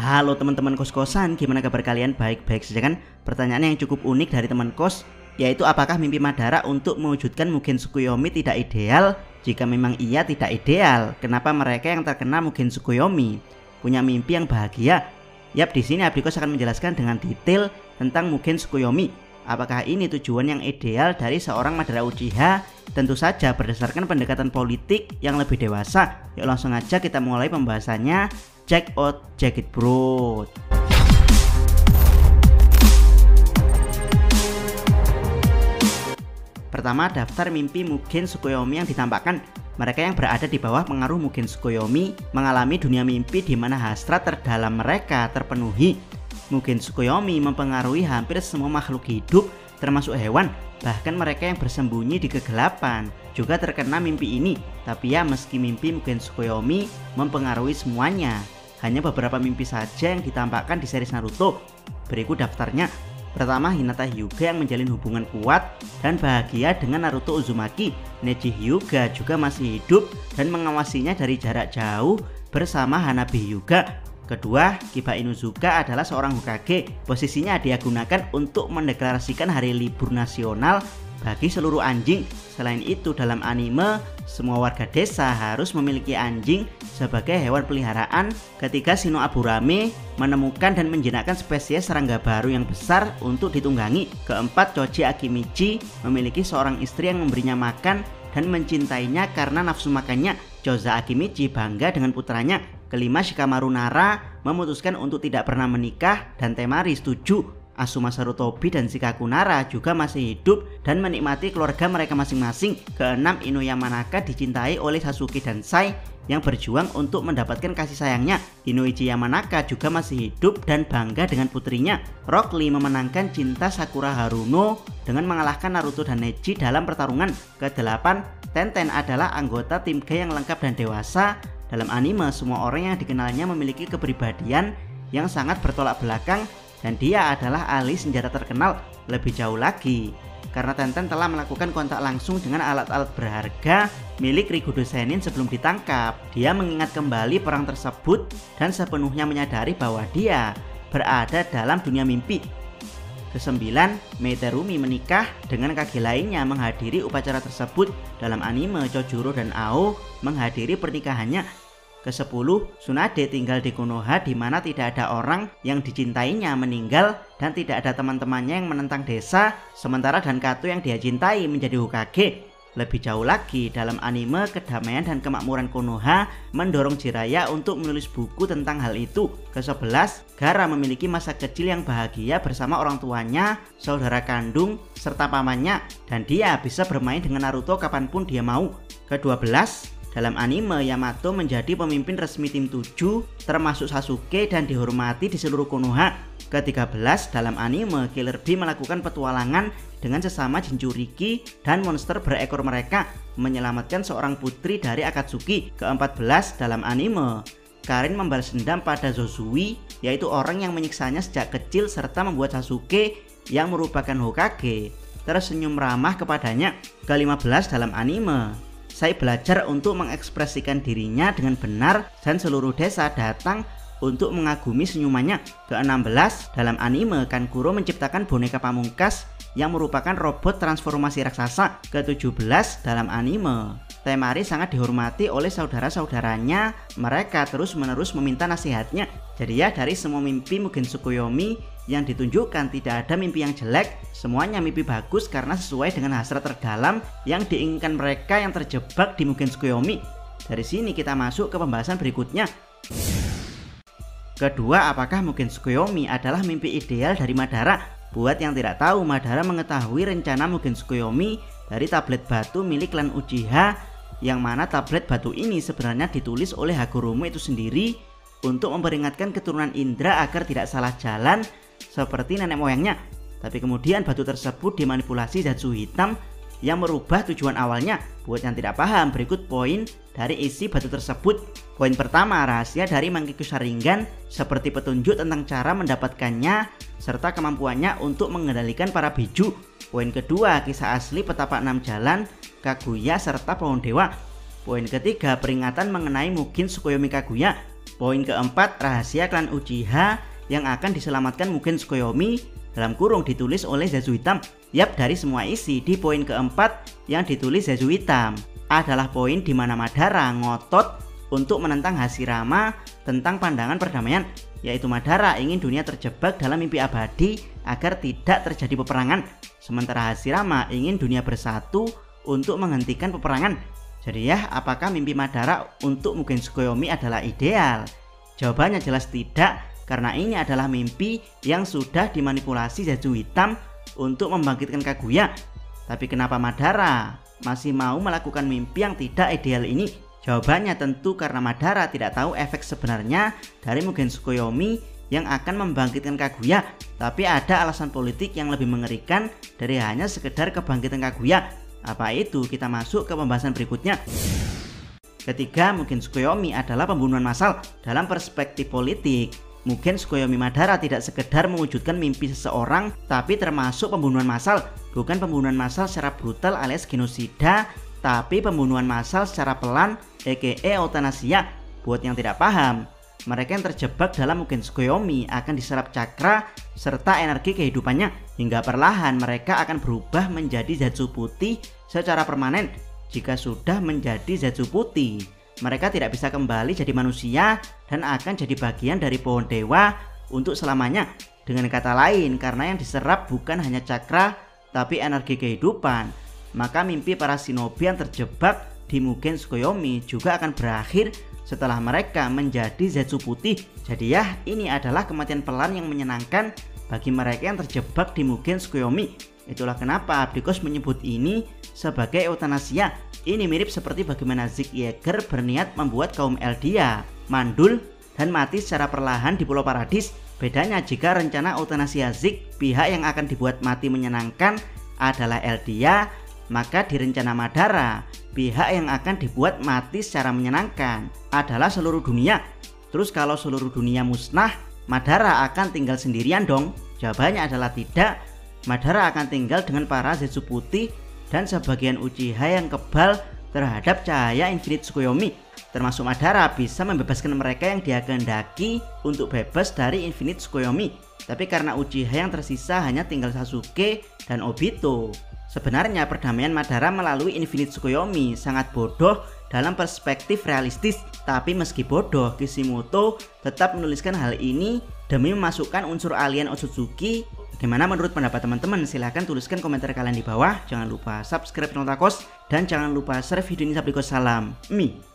Halo teman-teman kos-kosan, gimana kabar kalian? Baik-baik saja kan? Pertanyaan yang cukup unik dari teman kos, yaitu apakah mimpi Madara untuk mewujudkan Mugen Tsukuyomi tidak ideal? Jika memang iya tidak ideal, kenapa mereka yang terkena Mugen Tsukuyomi punya mimpi yang bahagia? Yap, di sini Abdi Kos akan menjelaskan dengan detail tentang Mugen Tsukuyomi. Apakah ini tujuan yang ideal dari seorang Madara Uchiha? Tentu saja berdasarkan pendekatan politik yang lebih dewasa. Yuk langsung aja kita mulai pembahasannya. Check out, check it bro. Pertama, daftar mimpi Mugen Tsukuyomi yang ditampakkan. Mereka yang berada di bawah pengaruh Mugen Tsukuyomi mengalami dunia mimpi di mana hasrat terdalam mereka terpenuhi. Mugen Tsukuyomi mempengaruhi hampir semua makhluk hidup termasuk hewan. Bahkan mereka yang bersembunyi di kegelapan juga terkena mimpi ini. Tapi ya, meski mimpi Mugen Tsukuyomi mempengaruhi semuanya, hanya beberapa mimpi saja yang ditampakkan di series Naruto. Berikut daftarnya. Pertama, Hinata Hyuga yang menjalin hubungan kuat dan bahagia dengan Naruto Uzumaki. Neji Hyuga juga masih hidup dan mengawasinya dari jarak jauh bersama Hanabi Hyuga. Kedua, Kiba Inuzuka adalah seorang Hokage. Posisinya dia gunakan untuk mendeklarasikan hari libur nasional bagi seluruh anjing. Selain itu, dalam anime, semua warga desa harus memiliki anjing sebagai hewan peliharaan. Ketika Shino Aburame menemukan dan menjinakkan spesies serangga baru yang besar untuk ditunggangi. Keempat, Choji Akimichi memiliki seorang istri yang memberinya makan dan mencintainya karena nafsu makannya. Choza Akimichi bangga dengan putranya. Kelima, Shikamaru Nara memutuskan untuk tidak pernah menikah dan Temari setuju. Asuma Sarutobi dan Shikaku Nara juga masih hidup dan menikmati keluarga mereka masing-masing. Keenam, Ino Yamanaka dicintai oleh Sasuke dan Sai yang berjuang untuk mendapatkan kasih sayangnya. Inoichi Yamanaka juga masih hidup dan bangga dengan putrinya. Rock Lee memenangkan cinta Sakura Haruno dengan mengalahkan Naruto dan Neji dalam pertarungan. Kedelapan, Tenten adalah anggota tim G yang lengkap dan dewasa. Dalam anime, semua orang yang dikenalnya memiliki kepribadian yang sangat bertolak belakang dan dia adalah ahli senjata terkenal. Lebih jauh lagi, karena Tenten telah melakukan kontak langsung dengan alat-alat berharga milik Rikudo Senin sebelum ditangkap. Dia mengingat kembali perang tersebut dan sepenuhnya menyadari bahwa dia berada dalam dunia mimpi. Kesembilan, Meiterumi menikah dengan kage lainnya menghadiri upacara tersebut. Dalam anime, Chojuro dan Ao menghadiri pernikahannya. Kesepuluh, Tsunade tinggal di Konoha di mana tidak ada orang yang dicintainya meninggal dan tidak ada teman-temannya yang menentang desa, sementara Dankato yang dia cintai menjadi Hokage. Lebih jauh lagi, dalam anime, kedamaian dan kemakmuran Konoha mendorong Jiraiya untuk menulis buku tentang hal itu. Ke-11, Gaara memiliki masa kecil yang bahagia bersama orang tuanya, saudara kandung, serta pamannya, dan dia bisa bermain dengan Naruto kapanpun dia mau. Ke-12, dalam anime, Yamato menjadi pemimpin resmi tim 7, termasuk Sasuke, dan dihormati di seluruh Konoha. Ke-13, dalam anime, Killer Bee melakukan petualangan dengan sesama Jinchuriki dan monster berekor mereka, menyelamatkan seorang putri dari Akatsuki. Ke-14, dalam anime, Karin membalas dendam pada Zozui, yaitu orang yang menyiksanya sejak kecil serta membuat Sasuke yang merupakan Hokage tersenyum ramah kepadanya. Ke-15, dalam anime, Sai belajar untuk mengekspresikan dirinya dengan benar dan seluruh desa datang untuk mengagumi senyumannya. Ke-16, dalam anime, Kankuro menciptakan boneka pamungkas yang merupakan robot transformasi raksasa. Ke-17, dalam anime, Temari sangat dihormati oleh saudara-saudaranya. Mereka terus-menerus meminta nasihatnya. Jadi ya, dari semua mimpi Mugen Tsukuyomi yang ditunjukkan, tidak ada mimpi yang jelek. Semuanya mimpi bagus karena sesuai dengan hasrat terdalam yang diinginkan mereka yang terjebak di Mugen Tsukuyomi. Dari sini kita masuk ke pembahasan berikutnya. Kedua, apakah Mugen Tsukuyomi adalah mimpi ideal dari Madara? Buat yang tidak tahu, Madara mengetahui rencana Mugen Tsukuyomi dari tablet batu milik klan Uchiha, yang mana tablet batu ini sebenarnya ditulis oleh Hagoromo itu sendiri untuk memperingatkan keturunan Indra agar tidak salah jalan seperti nenek moyangnya. Tapi kemudian batu tersebut dimanipulasi Zetsu hitam yang merubah tujuan awalnya. Buat yang tidak paham, berikut poin dari isi batu tersebut. Poin pertama, rahasia dari Mangekyou Sharingan seperti petunjuk tentang cara mendapatkannya serta kemampuannya untuk mengendalikan para biju. Poin kedua, kisah asli petapak 6 jalan, Kaguya serta pohon dewa. Poin ketiga, peringatan mengenai Mugen Tsukuyomi Kaguya. Poin keempat, rahasia klan Uchiha yang akan diselamatkan Mugen Tsukuyomi dalam kurung ditulis oleh Zazu Hitam. Yap, dari semua isi di poin keempat yang ditulis Zazu Hitam adalah poin di mana Madara ngotot untuk menentang Hashirama tentang pandangan perdamaian, yaitu Madara ingin dunia terjebak dalam mimpi abadi agar tidak terjadi peperangan, sementara Hashirama ingin dunia bersatu untuk menghentikan peperangan. Jadi ya, apakah mimpi Madara untuk Mugen Tsukuyomi adalah ideal? Jawabannya jelas tidak, karena ini adalah mimpi yang sudah dimanipulasi Zazu Hitam untuk membangkitkan Kaguya. Tapi kenapa Madara masih mau melakukan mimpi yang tidak ideal ini? Jawabannya tentu karena Madara tidak tahu efek sebenarnya dari Mugen Tsukuyomi yang akan membangkitkan Kaguya. Tapi ada alasan politik yang lebih mengerikan dari hanya sekedar kebangkitan Kaguya. Apa itu? Kita masuk ke pembahasan berikutnya. Ketiga, Mugen Tsukuyomi adalah pembunuhan massal. Dalam perspektif politik, Mugen Tsukuyomi Madara tidak sekedar mewujudkan mimpi seseorang, tapi termasuk pembunuhan massal. Bukan pembunuhan massal secara brutal alias genosida, tapi pembunuhan massal secara pelan, aka eutanasia. Buat yang tidak paham, mereka yang terjebak dalam Mugen Tsukuyomi akan diserap cakra serta energi kehidupannya, hingga perlahan mereka akan berubah menjadi Zetsu putih secara permanen. Jika sudah menjadi Zetsu putih, mereka tidak bisa kembali jadi manusia dan akan jadi bagian dari pohon dewa untuk selamanya. Dengan kata lain, karena yang diserap bukan hanya cakra tapi energi kehidupan, maka mimpi para shinobi yang terjebak di Mugen Tsukuyomi juga akan berakhir setelah mereka menjadi Zetsu putih. Jadi ya, ini adalah kematian pelan yang menyenangkan bagi mereka yang terjebak di Mugen Tsukuyomi. Itulah kenapa Abdikos menyebut ini sebagai eutanasia. Ini mirip seperti bagaimana Zeke Yeager berniat membuat kaum Eldia mandul dan mati secara perlahan di Pulau Paradis. Bedanya jika rencana eutanasia Zeke, pihak yang akan dibuat mati menyenangkan adalah Eldia, maka di rencana Madara, pihak yang akan dibuat mati secara menyenangkan adalah seluruh dunia. Terus kalau seluruh dunia musnah, Madara akan tinggal sendirian dong? Jawabannya adalah tidak. Madara akan tinggal dengan para Zetsu putih dan sebagian Uchiha yang kebal terhadap cahaya Infinite Tsukuyomi. Termasuk Madara bisa membebaskan mereka yang dia kehendaki untuk bebas dari Infinite Tsukuyomi. Tapi karena Uchiha yang tersisa hanya tinggal Sasuke dan Obito, sebenarnya perdamaian Madara melalui Infinite Tsukuyomi sangat bodoh dalam perspektif realistis. Tapi meski bodoh, Kishimoto tetap menuliskan hal ini demi memasukkan unsur alien Otsutsuki. Bagaimana menurut pendapat teman-teman? Silahkan tuliskan komentar kalian di bawah. Jangan lupa subscribe channel Takos dan jangan lupa share video ini. Salam Mi.